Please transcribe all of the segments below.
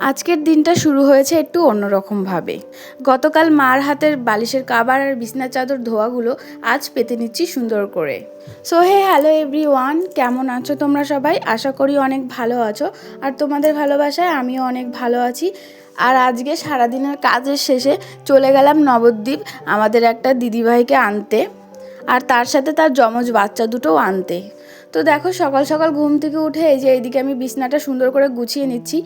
আজকের দিনটা শুরু হয়েছে একটু অন্যরকমভাবে। গতকাল মার হাতের বালিশের কাভার আর বিছানার চাদর ধোয়াগুলো আজ পেতে নিচ্ছি সুন্দর করে। সো হ্যালো এভরিওয়ান, কেমন আছো তোমরা সবাই? আশা করি অনেক ভালো আছো, আর তোমাদের ভালোবাসায় আমিও অনেক ভালো আছি। আর আজকে সারাদিনের কাজের শেষে চলে গেলাম নবদ্বীপ আমাদের একটা দিদিভাইকে আনতে, আর তার সাথে তার যমজ বাচ্চা দুটোও আনতে। তো দেখো, সকাল সকাল ঘুম থেকে উঠে এই যে এইদিকে আমি বিছনাটা সুন্দর করে গুছিয়ে নিচ্ছি।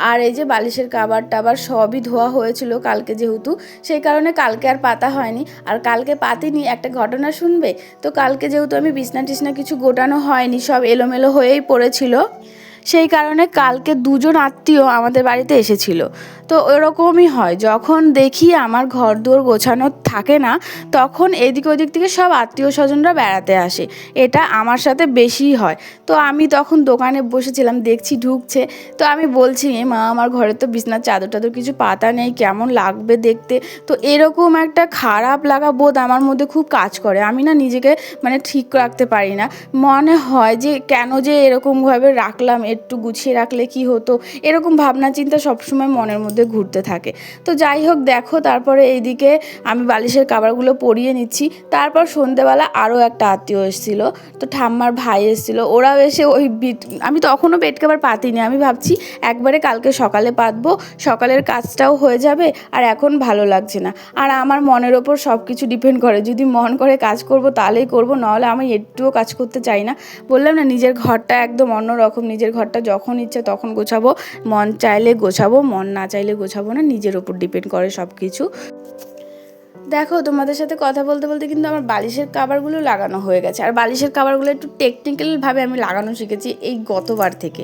আর এই যে বালিশের কাভার টাবার সবই ধোয়া হয়েছিল কালকে, যেহেতু সেই কারণে কালকে আর পাতা হয়নি। আর কালকে পাতিনি, একটা ঘটনা শুনবে। তো কালকে যেহেতু আমি বিছনা টিছনা কিছু গোটানো হয়নি, সব এলোমেলো হয়েই পড়েছিল, সেই কারণে কালকে দুজন আত্মীয় আমাদের বাড়িতে এসেছিল। তো ওরকমই হয়, যখন দেখি আমার ঘর দুয়ার গোছানো থাকে না, তখন এদিক ওদিক থেকে সব আত্মীয় স্বজনরা বেড়াতে আসে। এটা আমার সাথে বেশিই হয়। তো আমি তখন দোকানে বসেছিলাম, দেখছি ঢুকছে। তো আমি বলছি, মা আমার ঘরে তো বিছনার চাদর টাদর কিছু পাতা নেই, কেমন লাগবে দেখতে। তো এরকম একটা খারাপ লাগা বোধ আমার মধ্যে খুব কাজ করে। আমি না নিজেকে ঠিক রাখতে পারি না। মনে হয় যে কেন যে এরকমভাবে রাখলাম, একটু গুছিয়ে রাখলে কি হতো, এরকম ভাবনা চিন্তা সবসময় মনের মধ্যে ঘুরতে থাকে। তো যাই হোক, দেখো তারপরে এইদিকে আমি বালিশের কাভারগুলো পরিয়ে নিচ্ছি। তারপর সন্ধেবেলা আরও একটা আত্মীয় এসেছিলো, তো ঠাম্মার ভাই এসেছিলো। ওরাও এসে আমি তখনও বেড কাভার পাতিনি। আমি ভাবছি একবারে কালকে সকালে পাতবো, সকালের কাজটাও হয়ে যাবে, আর এখন ভালো লাগছে না। আর আমার মনের ওপর সব কিছু ডিপেন্ড করে, যদি মন করে কাজ করব তাহলেই করব, নাহলে আমি একটুও কাজ করতে চাই না। বললাম না, নিজের ঘরটা একদম অন্যরকম। নিজের ঘরটা যখন ইচ্ছে তখন গোছাবো, মন চাইলে গোছাবো, মন না চাইলে গোছাবো না। নিজের ওপর ডিপেন্ড করে সব কিছু। দেখো, তোমাদের সাথে কথা বলতে বলতে কিন্তু আমার বালিশের কাভারগুলো লাগানো হয়ে গেছে। আর বালিশের কাভারগুলো একটু টেকনিক্যালভাবে আমি লাগানো শিখেছি এই গতবার থেকে।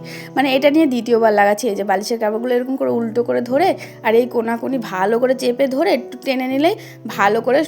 এটা নিয়ে দ্বিতীয়বার লাগাচ্ছি। এই যে বালিশের কাভারগুলো এরকম করে উল্টো করে ধরে, আর এই কোনাকুনি ভালো করে চেপে ধরে একটু টেনে নিলেই ভালো করে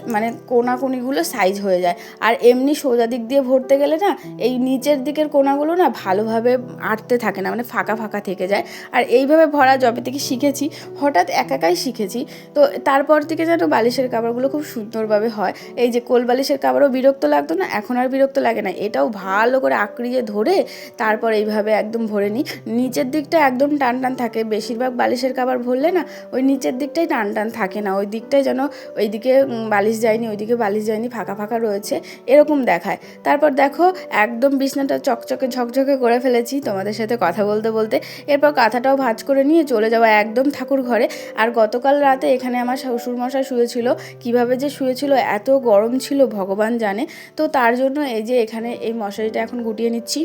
কোনাকুনিগুলো সাইজ হয়ে যায়। আর এমনি সোজা দিক দিয়ে ভরতে গেলে না, এই নিচের দিকের কোনাগুলো না ভালোভাবে আটতে থাকে না, ফাঁকা ফাঁকা থেকে যায়। আর এইভাবে ভরা যবে থেকে শিখেছি, হঠাৎ একাই শিখেছি। তো তারপর থেকে যেন বালিশের কাভারগুলো খুব সুন্দরভাবে হয়। এই যে কোল বালিশের কাভারও বিরক্ত লাগতো না, এখন আর বিরক্ত লাগে না। এটাও ভালো করে আঁকড়িয়ে ধরে তারপর এইভাবে একদম ভরে নিই। নিচের দিকটা একদম টান টান থাকে। বেশিরভাগ বালিশের কাভার ভরলে না ওই নিচের দিকটাই টান টান থাকে না, ওই দিকটাই যেন ওইদিকে বালিশ যায়নি, ওইদিকে বালিশ যায়নি, ফাঁকা ফাঁকা রয়েছে, এরকম দেখায়। তারপর দেখো, একদম বিছনাটা চকচকে ঝকঝকে করে ফেলেছি তোমাদের সাথে কথা বলতে বলতে। এরপর কাঁথাটাও ভাঁজ করে নিয়ে চলে যাওয়া একদম ঠাকুর ঘরে। আর গতকাল রাতে এখানে আমার শ্বশুরমশাই শুয়েছিল। কিভাবে যে শুয়েছিল, এত গরম ছিল ভগবান জানে। তো তার জন্য এই যে এখানে এই মশারিটা এখন গুটিয়ে নিচ্ছি।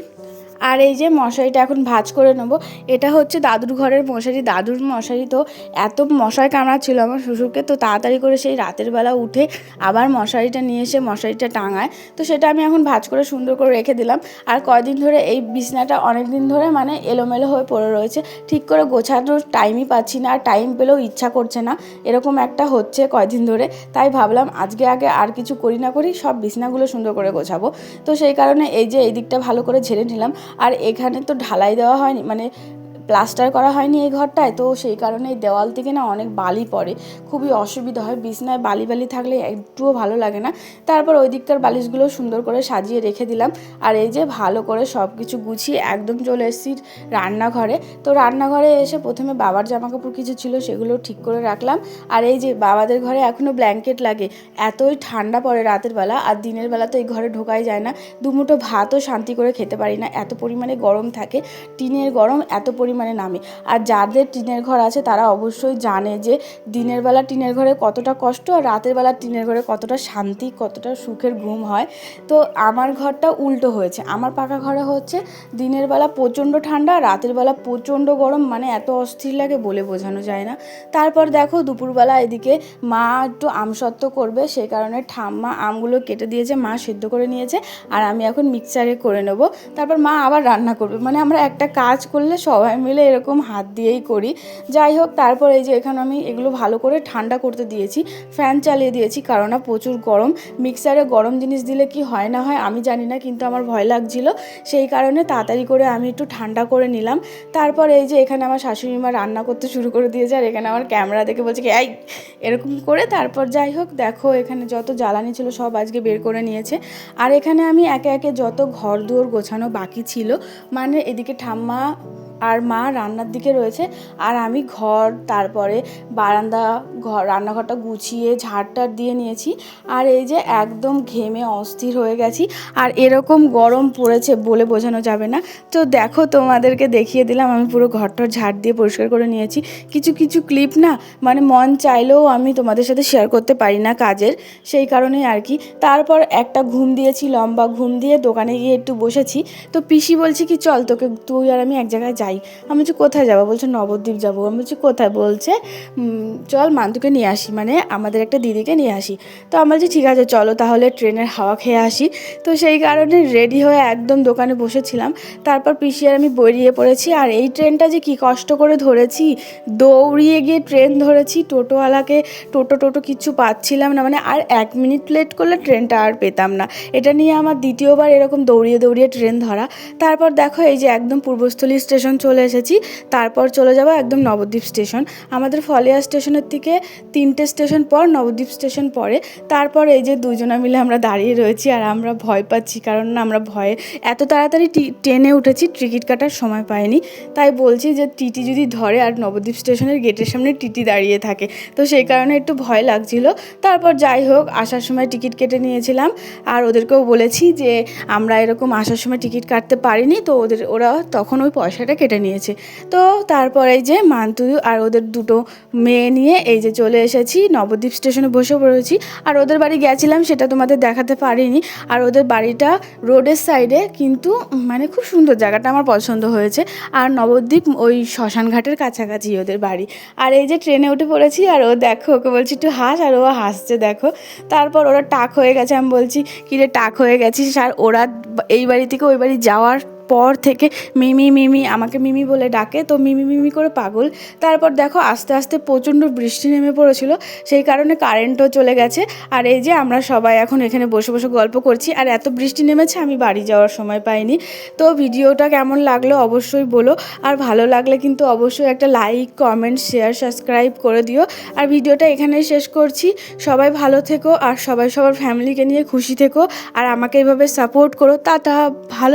আর এই যে মশারিটা এখন ভাঁজ করে নেবো। এটা হচ্ছে দাদুর ঘরের মশারি। দাদুর মশারি তো এত মশায় কামড়াচ্ছিল আমার শ্বশুরকে, তো তাড়াতাড়ি করে সেই রাতের বেলা উঠে আবার মশারিটা নিয়ে এসে মশারিটা টাঙায়। তো সেটা আমি এখন ভাঁজ করে সুন্দর করে রেখে দিলাম। আর কয়দিন ধরে এই বিছনাটা অনেক দিন ধরে এলোমেলো হয়ে পড়ে রয়েছে, ঠিক করে গোছানোর টাইমই পাচ্ছি না, আর টাইম পেলেও ইচ্ছা করছে না, এরকম একটা হচ্ছে কয়দিন ধরে। তাই ভাবলাম আজকে আগে আর কিছু করি না করি, সব বিছনাগুলো সুন্দর করে গোছাবো। তো সেই কারণে এই যে এই দিকটা ভালো করে ঝেড়ে নিলাম। আর এখানে তো ঢালাই দেওয়া হয়নি, প্লাস্টার করা হয়নি এই ঘরটায়, তো সেই কারণে এই দেওয়াল থেকে না অনেক বালি পড়ে, খুবই অসুবিধা হয়। বিছনায় বালি বালি থাকলে একটুও ভালো লাগে না। তারপর ওই দিককার বালিশগুলো সুন্দর করে সাজিয়ে রেখে দিলাম। আর এই যে ভালো করে সব কিছু গুছিয়ে একদম চলে এসেছি রান্নাঘরে। তো রান্নাঘরে এসে প্রথমে বাবার জামাকাপড় কিছু ছিল, সেগুলো ঠিক করে রাখলাম। আর এই যে বাবাদের ঘরে এখনও ব্ল্যাঙ্কেট লাগে, এতই ঠান্ডা পড়ে রাতের বেলা, আর দিনের বেলা তো এই ঘরে ঢোকাই যায় না। দুমুঠো ভাতও শান্তি করে খেতে পারি না, এত পরিমাণে গরম থাকে। টিনের গরম এত পরিমাণে নামে। আর যাদের টিনের ঘর আছে তারা অবশ্যই জানে যে দিনের বেলা টিনের ঘরে কতটা কষ্ট, আর রাতের বেলা টিনের ঘরে কতটা শান্তি, কতটা সুখের ঘুম হয়। তো আমার ঘরটা উল্টো হয়েছে। আমার পাকা ঘরে হচ্ছে দিনের বেলা প্রচণ্ড ঠান্ডা, রাতের বেলা প্রচণ্ড গরম, এত অস্থির লাগে বলে বোঝানো যায় না। তারপর দেখো, দুপুরবেলা এদিকে মা একটু আমসত্ত্ব করবে, সেই কারণে ঠাম্মা আমগুলো কেটে দিয়েছে, মা সিদ্ধ করে নিয়েছে, আর আমি এখন মিক্সারে করে নেব। তারপর মা আবার রান্না করবে। আমরা একটা কাজ করলে সবাই মিলে এরকম হাত দিয়েই করি। যাই হোক, তারপর এই যে এখানে আমি এগুলো ভালো করে ঠান্ডা করতে দিয়েছি, ফ্যান চালিয়ে দিয়েছি, কারণ প্রচুর গরম। মিক্সারে গরম জিনিস দিলে কি হয় না হয় আমি জানি না, কিন্তু আমার ভয় লাগছিল, সেই কারণে তাড়াতাড়ি করে আমি একটু ঠান্ডা করে নিলাম। তারপর এই যে এখানে আমার শাশুড়ি মা রান্না করতে শুরু করে দিয়েছে, আর এখানে আমার ক্যামেরা দেখে বলছে কি, এই এরকম করে। তারপর যাই হোক, দেখো এখানে যত জ্বালানি ছিল সব আজকে বের করে নিয়েছে। আর এখানে আমি একে একে যত ঘর দুয়ার গোছানো বাকি ছিল, এদিকে ঠাম্মা আর মা রান্নার দিকে রয়েছে, আর আমি ঘর, তারপরে বারান্দা, রান্নাঘরটা গুছিয়ে ঝাড়টার দিয়ে নিয়েছি। আর এই যে একদম ঘেমে অস্থির হয়ে গেছি, আর এরকম গরম পড়েছে বলে বোঝানো যাবে না। তো দেখো, তোমাদেরকে দেখিয়ে দিলাম আমি পুরো ঘরটার ঝাড় দিয়ে পরিষ্কার করে নিয়েছি। কিছু কিছু ক্লিপ না মানে মন চাইলেও আমি তোমাদের সাথে শেয়ার করতে পারি না কাজের, সেই কারণেই আর কি। তারপর একটা ঘুম দিয়েছি, লম্বা ঘুম দিয়ে দোকানে গিয়ে একটু বসেছি। তো পিসি বলছি কি চল তোকে, তুই আর আমি এক জায়গায় যাই। আমি বলছি কোথায় যাবো? বলছে নবদ্বীপ যাবো। আমি বলছি কোথায়? বলছে চল মান্তুকে নিয়ে আসি, মানে আমাদের একটা দিদিকে নিয়ে আসি। তো আমি বলছি ঠিক আছে চলো তাহলে ট্রেনের হাওয়া খেয়ে আসি। তো সেই কারণে রেডি হয়ে একদম দোকানে বসেছিলাম। তারপর পিসি আর আমি বেরিয়ে পড়েছি। আর এই ট্রেনটা যে কি কষ্ট করে ধরেছি, দৌড়িয়ে গিয়ে ট্রেন ধরেছি। টোটোওয়ালাকে টোটো কিচ্ছু পাচ্ছিলাম না, মানে আর 1 মিনিট লেট করলে ট্রেনটা আর পেতাম না। এটা নিয়ে আমার দ্বিতীয়বার এরকম দৌড়িয়ে দৌড়িয়ে ট্রেন ধরা। তারপর দেখো এই যে একদম পূর্বস্থলী স্টেশন চলে এসেছি। তারপর চলে যাবো একদম নবদ্বীপ স্টেশন। আমাদের ফলিয়া স্টেশনের থেকে 3টে স্টেশন পর নবদ্বীপ স্টেশন পড়ে। তারপর এই যে দুজনা মিলে আমরা দাঁড়িয়ে রয়েছি, আর আমরা ভয় পাচ্ছি, কারণ না আমরা ভয়ে এত তাড়াতাড়ি ট্রেনে উঠেছি, টিকিট কাটার সময় পাইনি। তাই বলছি যে টিটি যদি ধরে, আর নবদ্বীপ স্টেশনের গেটের সামনে টিটি দাঁড়িয়ে থাকে, তো সেই কারণে একটু ভয় লাগছিল। তারপর যাই হোক, আসার সময় টিকিট কেটে নিয়েছিলাম, আর ওদেরকেও বলেছি যে আমরা এরকম আসার সময় টিকিট কাটতে পারিনি, তো ওরা তখন ওই পয়সাটা কেটে নিয়েছে। তো তারপর এই যে মান্তু আর ওদের দুটো মেয়ে নিয়ে এই যে চলে এসেছি, নবদ্বীপ স্টেশনে বসে পড়েছি। আর ওদের বাড়ি গেছিলাম, সেটা তোমাদের দেখাতে পারিনি। আর ওদের বাড়িটা রোডের সাইডে, কিন্তু মানে খুব সুন্দর, জায়গাটা আমার পছন্দ হয়েছে। আর নবদ্বীপ ওই শ্মশানঘাটের কাছাকাছি ওদের বাড়ি। আর এই যে ট্রেনে উঠে পড়েছি, আর ও দেখো, ওকে বলছি একটু হাস, আর ও হাসছে দেখো। তারপর ওরা টাক হয়ে গেছে, আমি বলছি কিরে টাক হয়ে গেছিস? আর ওরা এই বাড়ি থেকে ওই বাড়ি যাওয়ার পর থেকে মিমি মিমি আমাকে মিমি বলে ডাকে, তো মিমি মিমি করে পাগল। তারপর দেখো আস্তে আস্তে প্রচণ্ড বৃষ্টি নেমে পড়েছিল, সেই কারণে কারেন্টও চলে গেছে। আর এই যে আমরা সবাই এখন এখানে বসে বসে গল্প করছি, আর এত বৃষ্টি নেমেছে আমি বাড়ি যাওয়ার সময় পাইনি। তো ভিডিওটা কেমন লাগলো অবশ্যই বলো, আর ভালো লাগলে কিন্তু অবশ্যই একটা লাইক, কমেন্ট, শেয়ার, সাবস্ক্রাইব করে দিও। আর ভিডিওটা এখানেই শেষ করছি। সবাই ভালো থেকো, আর সবাই সবার ফ্যামিলিকে নিয়ে খুশি থেকো, আর আমাকে এইভাবে সাপোর্ট করো। টাটা, ভালো।